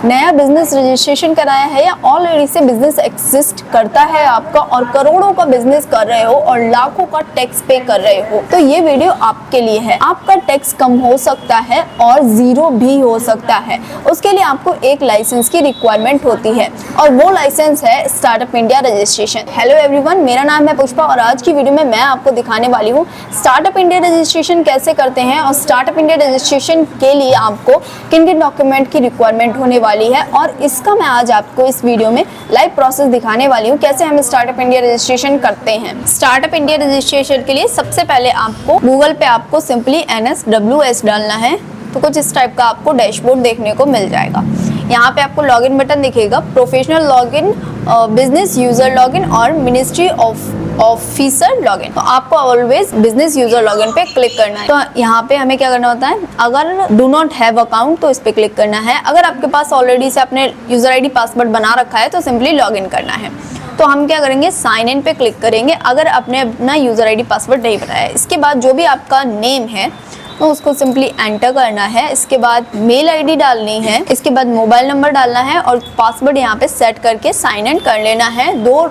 नया business registration कराया है या ऑलरेडी से बिजनेस एग्जिस्ट करता है आपका और करोड़ों का बिजनेस कर रहे हो और लाखों का टैक्स पे कर रहे हो, तो ये वीडियो आपके लिए है। आपका टैक्स कम हो सकता है और जीरो भी हो सकता है। उसके लिए आपको एक लाइसेंस की रिक्वायरमेंट होती है और वो लाइसेंस है startup India registration. Hello everyone, मेरा नाम है पुष्पा और आज की वीडियो में मैं आपको दिखाने वाली हूँ स्टार्टअप इंडिया रजिस्ट्रेशन कैसे करते हैं और स्टार्टअप इंडिया रजिस्ट्रेशन के लिए आपको किन किन डॉक्यूमेंट की रिक्वायरमेंट होने वाली है और इसका मैं आज आपको इस वीडियो में लाइव प्रोसेस दिखाने वाली हूँ कैसे हम स्टार्टअप इंडिया रजिस्ट्रेशन करते हैं। स्टार्टअप इंडिया रजिस्ट्रेशन के लिए सबसे पहले आपको गूगल पे आपको सिंपली NSWS डालना है, तो कुछ इस टाइप का आपको डैशबोर्ड देखने को मिल जाएगा। यहाँ पे आपको लॉगिन बटन दिखेगा, professional login, business user login और मिनिस्ट्री ऑफिसर लॉगिन। तो आपको ऑलवेज बिजनेस यूजर लॉगिन पे क्लिक करना है। तो यहाँ पे हमें क्या करना होता है, अगर डू नॉट हैव अकाउंट तो इस पे क्लिक करना है। अगर आपके पास ऑलरेडी से अपने यूजर आईडी पासवर्ड बना रखा है तो सिंपली लॉगिन करना है। तो हम क्या करेंगे, साइन इन पे क्लिक करेंगे अगर आपने अपना यूजर आईडी पासवर्ड नहीं बनाया है। इसके बाद जो भी आपका नेम है तो उसको सिंपली एंटर करना है। इसके बाद मेल आईडी डालनी है, इसके बाद मोबाइल नंबर डालना है और पासवर्ड यहाँ पे सेट करके साइन इन कर लेना है। 2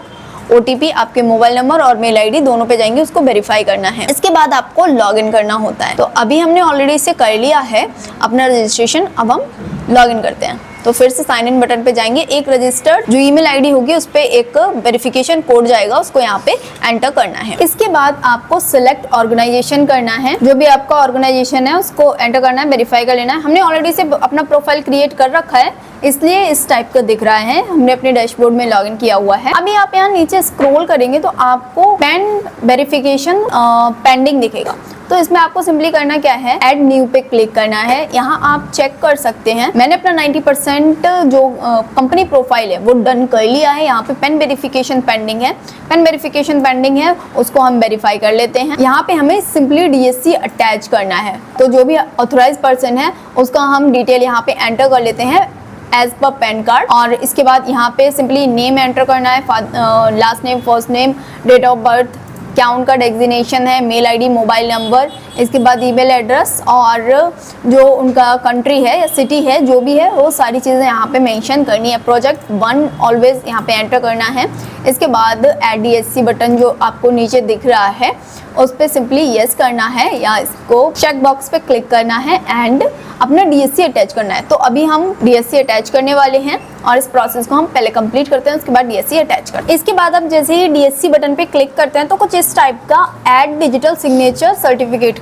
OTP आपके मोबाइल नंबर और मेल आईडी दोनों पे जाएंगे, उसको वेरीफाई करना है। इसके बाद आपको लॉगिन करना होता है। तो अभी हमने ऑलरेडी इसे कर लिया है अपना रजिस्ट्रेशन। अब हम लॉगिन करते हैं। तो फिर से साइन इन बटन पे जाएंगे, एक रजिस्टर्ड जो ईमेल आईडी होगी उस पे एक वेरिफिकेशन कोड जाएगा, उसको यहाँ पे एंटर करना है। इसके बाद आपको सिलेक्ट ऑर्गेनाइजेशन करना है, जो भी आपका ऑर्गेनाइजेशन है उसको एंटर करना है, वेरीफाई कर लेना है। हमने ऑलरेडी से अपना प्रोफाइल क्रिएट कर रखा है इसलिए इस टाइप का दिख रहा है, हमने अपने डैशबोर्ड में लॉगिन किया हुआ है। अभी आप यहाँ नीचे स्क्रॉल करेंगे तो आपको पैन वेरिफिकेशन पेंडिंग दिखेगा। तो इसमें आपको सिंपली करना क्या है, ऐड न्यू पे क्लिक करना है। यहाँ आप चेक कर सकते हैं, मैंने अपना 90% जो कंपनी प्रोफाइल है वो डन कर लिया है। यहाँ पे पेन वेरिफिकेशन पेंडिंग है, पेन वेरिफिकेशन पेंडिंग है, उसको हम वेरीफाई कर लेते हैं। यहाँ पे हमें सिंपली DSC अटैच करना है। तो जो भी ऑथोराइज पर्सन है उसका हम डिटेल यहाँ पे एंटर कर लेते हैं एज पर पैन कार्ड। और इसके बाद यहाँ पे सिंपली नेम एंटर करना है, last name, first name, date of birth, क्या उनका डेजिग्नेशन है, मेल आईडी, मोबाइल नंबर, इसके बाद ईमेल एड्रेस और जो उनका कंट्री है या सिटी है जो भी है वो सारी चीज़ें यहाँ पे मेंशन करनी है। प्रोजेक्ट 1 ऑलवेज यहाँ पे एंटर करना है। इसके बाद ऐड DSC बटन जो आपको नीचे दिख रहा है उस पर सिंपली यस करना है या इसको चेक बॉक्स पे क्लिक करना है एंड अपना DSC अटैच करना है। तो अभी हम DSC अटैच करने वाले हैं और इस प्रोसेस को हम पहले कंप्लीट करते हैं, उसके बाद DSC अटैच करते हैं। इसके बाद आप जैसे ही DSC बटन पे क्लिक करते हैं तो कुछ इस टाइप का ऐड डिजिटल सिग्नेचर सर्टिफिकेट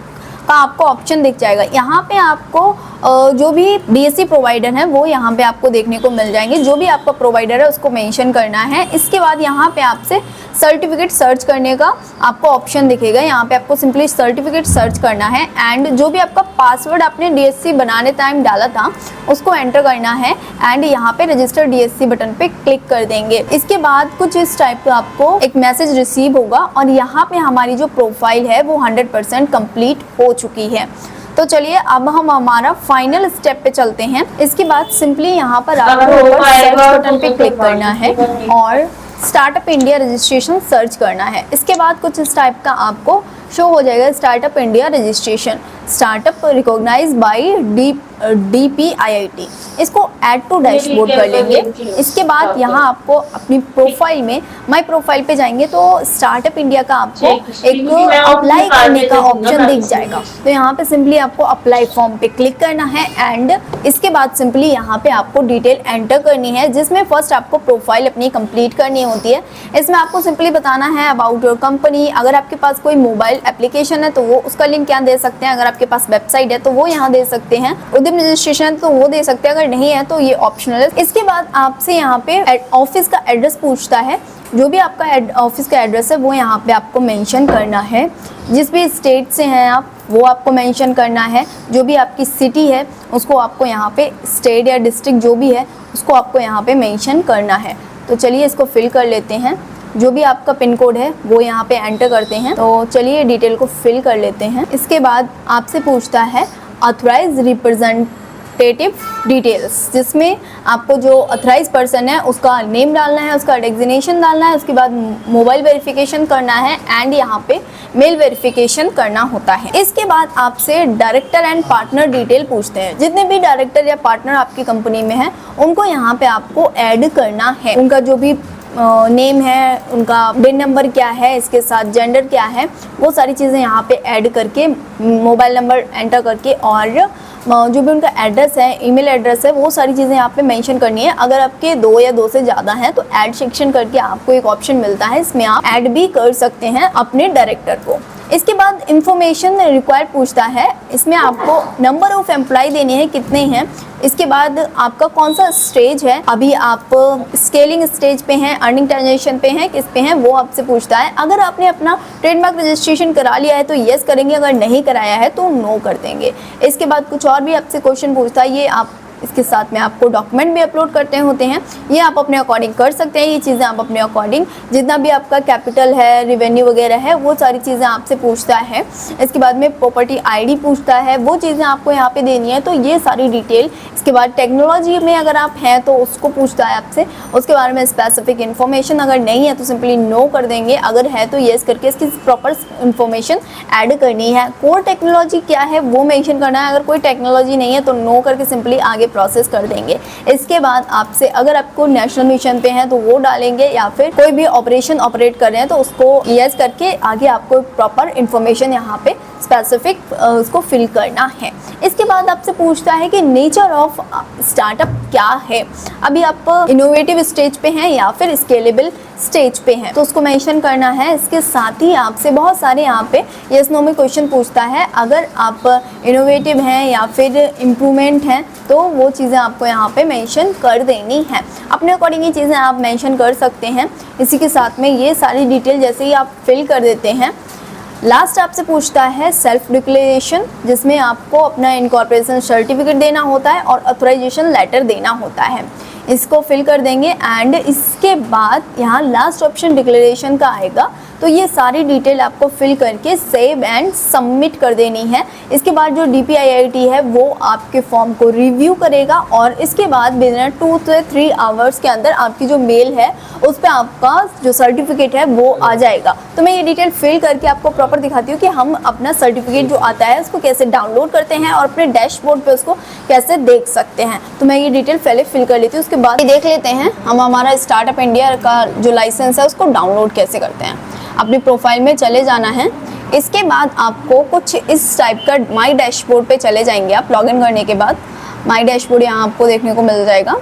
का आपको ऑप्शन दिख जाएगा। यहाँ पे आपको जो भी DSC प्रोवाइडर है वो यहाँ पे आपको देखने को मिल जाएंगे। जो भी आपका प्रोवाइडर है उसको मेंशन करना है। इसके बाद यहाँ पे आपसे सर्टिफिकेट सर्च करने का आपको ऑप्शन दिखेगा। यहाँ पे आपको सिंपली सर्टिफिकेट सर्च करना है एंड जो भी आपका पासवर्ड आपने DSC बनाने टाइम डाला था उसको एंटर करना है एंड यहाँ पे रजिस्टर DSC बटन पे क्लिक कर देंगे। इसके बाद कुछ इस टाइप का आपको एक मैसेज रिसीव होगा और यहाँ पे हमारी जो प्रोफाइल है वो 100% कंप्लीट हो चुकी है। तो चलिए अब हम हमारा फाइनल स्टेप पे चलते हैं। इसके बाद सिंपली यहाँ पर आपको सर्च बटन पे क्लिक करना है और स्टार्टअप इंडिया रजिस्ट्रेशन सर्च करना है। इसके बाद कुछ इस टाइप का आपको शो हो जाएगा, startup India registration, startup recognised by DPIIT। इसको ऐड टू डैशबोर्ड कर लेंगे। इसके बाद यहाँ आपको अपनी प्रोफाइल में माय प्रोफाइल पे जाएंगे तो स्टार्टअप इंडिया का आपको एक अप्लाई करने का ऑप्शन दिख जाएगा। तो यहाँ पे सिंपली आपको अप्लाई फॉर्म पे क्लिक करना है एंड इसके बाद सिंपली यहाँ पे आपको डिटेल एंटर करनी है, जिसमें फर्स्ट आपको प्रोफाइल अपनी कंप्लीट करनी होती है। इसमें आपको सिंपली बताना है अबाउट योर कंपनी। अगर आपके पास कोई मोबाइल एप्लीकेशन है तो वो उसका लिंक यहाँ दे सकते हैं, अगर आपके पास वेबसाइट है तो वो यहाँ दे सकते हैं, उद्यम रजिस्ट्रेशन है तो वो दे सकते हैं, अगर नहीं है तो ये ऑप्शनल है। इसके बाद आपसे यहाँ पे ऑफिस का एड्रेस पूछता है, जो भी आपका ऑफिस का एड्रेस है वो यहाँ पे आपको मेंशन करना है। जिस भी स्टेट से हैं आप वो आपको मेंशन करना है। जो भी आपकी सिटी है उसको आपको यहाँ पे, स्टेट या डिस्ट्रिक्ट जो भी है उसको आपको यहाँ पे मेंशन करना है। तो चलिए इसको फिल कर लेते हैं। जो भी आपका पिन कोड है वो यहाँ पे एंटर करते हैं। तो चलिए डिटेल को फिल कर लेते हैं। इसके बाद आपसे पूछता है ऑथराइज ऑथोरिटेटिव डिटेल्स, जिसमें आपको जो ऑथराइज पर्सन है उसका नेम डालना है, उसका डेजिग्नेशन डालना है, उसके बाद मोबाइल वेरिफिकेशन करना है एंड यहाँ पे मेल वेरिफिकेशन करना होता है। इसके बाद आपसे डायरेक्टर एंड पार्टनर डिटेल पूछते हैं। जितने भी डायरेक्टर या पार्टनर आपकी कंपनी में हैं उनको यहाँ पे आपको ऐड करना है। उनका जो भी नेम है, उनका बिन नंबर क्या है, इसके साथ जेंडर क्या है, वो सारी चीज़ें यहाँ पे ऐड करके, मोबाइल नंबर एंटर करके और जो भी उनका एड्रेस है, ईमेल एड्रेस है, वो सारी चीज़ें यहाँ पे मेंशन करनी है। अगर आपके 2 या 2 से ज़्यादा हैं तो ऐड सेक्शन करके आपको एक ऑप्शन मिलता है, इसमें आप ऐड भी कर सकते हैं अपने डायरेक्टर को। इसके बाद इंफॉर्मेशन रिक्वायर्ड पूछता है, इसमें आपको नंबर ऑफ एम्प्लॉय देने हैं, कितने हैं, इसके बाद आपका कौन सा स्टेज है, अभी आप स्केलिंग स्टेज पे हैं, अर्निंग ट्रांजेक्शन पे हैं, किस पे हैं, वो आपसे पूछता है। अगर आपने अपना ट्रेडमार्क रजिस्ट्रेशन करा लिया है तो येस करेंगे, अगर नहीं कराया है तो नो कर देंगे। इसके बाद कुछ और भी आपसे क्वेश्चन पूछता है, ये आप इसके साथ में आपको डॉक्यूमेंट भी अपलोड करते होते हैं, ये आप अपने अकॉर्डिंग कर सकते हैं। ये चीज़ें आप अपने अकॉर्डिंग, जितना भी आपका कैपिटल है, रिवेन्यू वगैरह है, वो सारी चीज़ें आपसे पूछता है। इसके बाद में प्रॉपर्टी आईडी पूछता है, वो चीज़ें आपको यहाँ पे देनी है, तो ये सारी डिटेल। इसके बाद टेक्नोलॉजी में अगर आप हैं तो उसको पूछता है आपसे, उसके बारे में स्पेसिफिक इन्फॉर्मेशन, अगर नहीं है तो सिंपली नो कर देंगे, अगर है तो येस करके इसकी प्रॉपर इन्फॉर्मेशन ऐड करनी है। कोर टेक्नोलॉजी क्या है वो मेंशन करना है, अगर कोई टेक्नोलॉजी नहीं है तो नो करके सिंपली आगे प्रोसेस कर देंगे। इसके बाद आपसे, अगर आपको नेशनल मिशन पे हैं तो वो डालेंगे, या फिर कोई भी ऑपरेशन ऑपरेट कर रहे हैं तो उसको यस करके आगे आपको प्रॉपर इन्फॉर्मेशन यहाँ पे स्पेसिफिक उसको फिल करना है। इसके बाद आपसे पूछता है कि नेचर ऑफ स्टार्टअप क्या है, अभी आप इनोवेटिव स्टेज पे हैं या फिर स्केलेबल स्टेज पे हैं, तो उसको मेंशन करना है। इसके साथ ही आपसे बहुत सारे यहाँ पे यस नो में क्वेश्चन पूछता है, अगर आप इनोवेटिव हैं या फिर इम्प्रूवमेंट हैं तो वो चीज़ें आपको यहाँ पे मेंशन कर देनी है। अपने अकॉर्डिंग ये चीज़ें आप मेंशन कर सकते हैं। इसी के साथ में ये सारी डिटेल जैसे ही आप फिल कर देते हैं, लास्ट आपसे पूछता है सेल्फ डिक्लेरेशन, जिसमें आपको अपना इनकॉर्पोरेशन सर्टिफिकेट देना होता है और ऑथराइजेशन लेटर देना होता है। इसको फिल कर देंगे एंड इसके बाद यहाँ लास्ट ऑप्शन डिक्लेरेशन का आएगा, तो ये सारी डिटेल आपको फिल करके सेव एंड सबमिट कर देनी है। इसके बाद जो DPIIT है वो आपके फॉर्म को रिव्यू करेगा और इसके बाद विदिन 2 से 3 आवर्स के अंदर आपकी जो मेल है उस पर आपका जो सर्टिफिकेट है वो आ जाएगा। तो मैं ये डिटेल फिल करके आपको प्रॉपर दिखाती हूँ कि हम अपना सर्टिफिकेट जो आता है उसको कैसे डाउनलोड करते हैं और अपने डैशबोर्ड पे उसको कैसे देख सकते हैं। तो मैं ये डिटेल पहले फिल कर लेती हूँ, उसके बाद देख लेते हैं हम हमारा स्टार्टअप इंडिया का जो लाइसेंस है उसको डाउनलोड कैसे करते हैं। अपनी प्रोफाइल में चले जाना है। इसके बाद आपको कुछ इस टाइप का माई डैशबोर्ड पे चले जाएंगे। आप लॉगिन करने के बाद माई डैशबोर्ड यहाँ आपको देखने को मिल जाएगा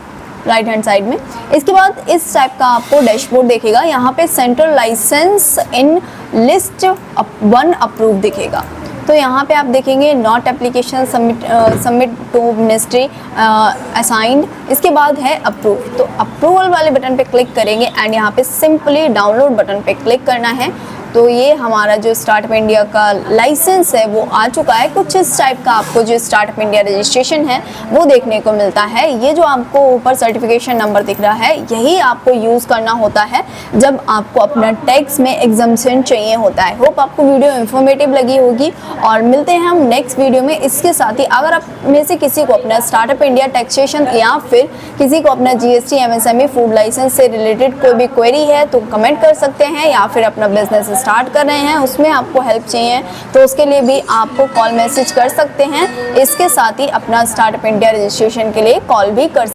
राइट हैंड साइड में। इसके बाद इस टाइप का आपको डैशबोर्ड दिखेगा। यहाँ पे central licence in list 1 approve दिखेगा। तो यहाँ पे आप देखेंगे not application submit to ministry assigned, इसके बाद है अप्रूव। तो अप्रूवल वाले बटन पे क्लिक करेंगे एंड यहाँ पे सिंपली डाउनलोड बटन पे क्लिक करना है। तो ये हमारा जो स्टार्टअप इंडिया का लाइसेंस है वो आ चुका है। कुछ इस टाइप का आपको जो स्टार्टअप इंडिया रजिस्ट्रेशन है वो देखने को मिलता है। ये जो आपको ऊपर सर्टिफिकेशन नंबर दिख रहा है यही आपको यूज़ करना होता है जब आपको अपना टैक्स में एग्जम्पशन चाहिए होता है। होप आपको वीडियो इन्फॉर्मेटिव लगी होगी और मिलते हैं हम नेक्स्ट वीडियो में। इसके साथ ही अगर आप में से किसी को अपना स्टार्टअप इंडिया टैक्सेशन या फिर किसी को अपना GST MSME फूड लाइसेंस से रिलेटेड कोई भी क्वेरी है तो कमेंट कर सकते हैं, या फिर अपना बिजनेस स्टार्ट कर रहे हैं उसमें आपको हेल्प चाहिए तो उसके लिए भी आपको कॉल मैसेज कर सकते हैं। इसके साथ ही अपना स्टार्टअप इंडिया रजिस्ट्रेशन के लिए कॉल भी कर